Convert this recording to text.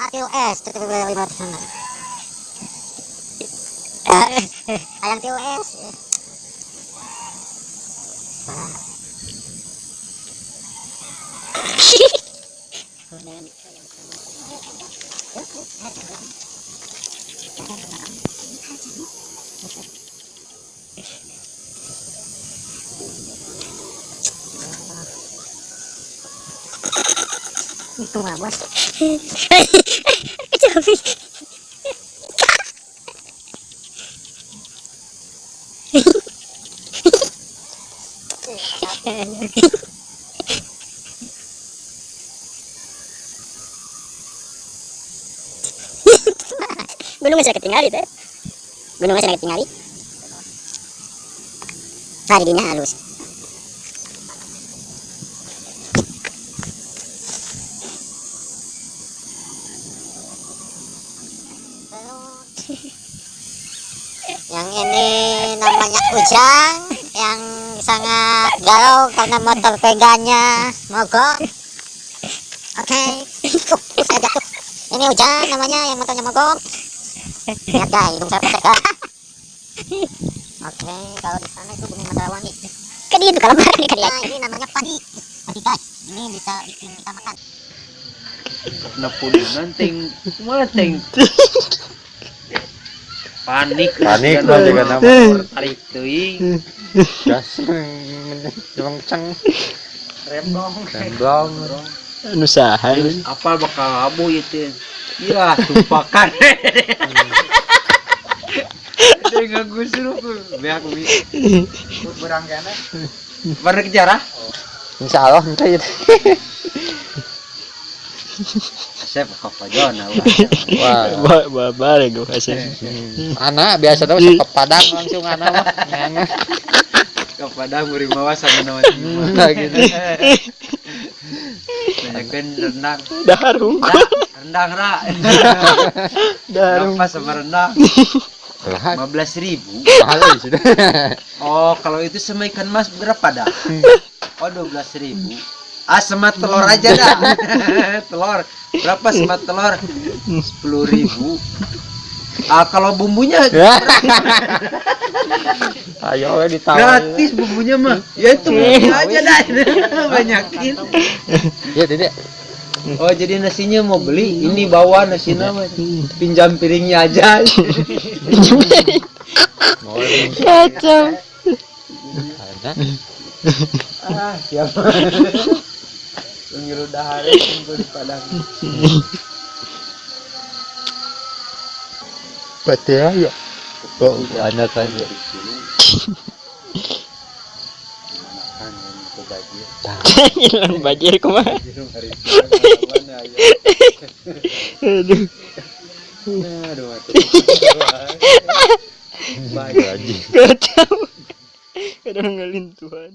ATUS tutup 500 ayang TUS itu mah bos. Gunungnya saya ketinggali teh. Gunungnya saya ketinggali. Tadi dinya halus. Yang ini namanya Ujang, yang sangat galau karena motor peganya mogok. Oke, saya jatuh. Ini Ujang namanya yang motornya mogok. Lihat guys, hidung saya pesek. Oke, kalau di sana itu Bumi Matarawangi. Kan itu kalau marah nih kan ya. Nah, ini namanya padi. Padi guys, ini bisa bikin kita makan. Napunan ting, mateng. Panik nanti kan nama tarik teuing. gas ceng remblong anu saha Apa bakal abu itu? Iya, tumpakan. Dia ngagusur aku. Biar aku berang kana. Bareng kejarah. insyaallah ente itu Saya bakal pajona. wah bare gua kasih anak biasa tau ke Padang langsung anak mah ngana Kepada muri mawa sama nama nah gitu Banyakan rendang. dahar hungkul Rendang ra. dahar Apa sama rendang? lah 15.000. mahal sudah Oh, kalau itu sama ikan mas berapa dah? Oh, 12.000. Ah, sama telur aja dah. Telur. Berapa sama telur? 10.000. Ah, kalau bumbunya ayo ditawar gratis bumbunya mah. Ya itu bumbunya aja dah. Banyakin. ya Dede Oh, jadi nasinya mau beli, ini bawa nasinya mah. Pinjam piringnya aja. kacau ada Ah, siapa? Pengiru dahare kumpul di Padang. pati ayo kok anak kan hilang bajir kumaha aduh Aduh, baju kacau kadang ngelintuan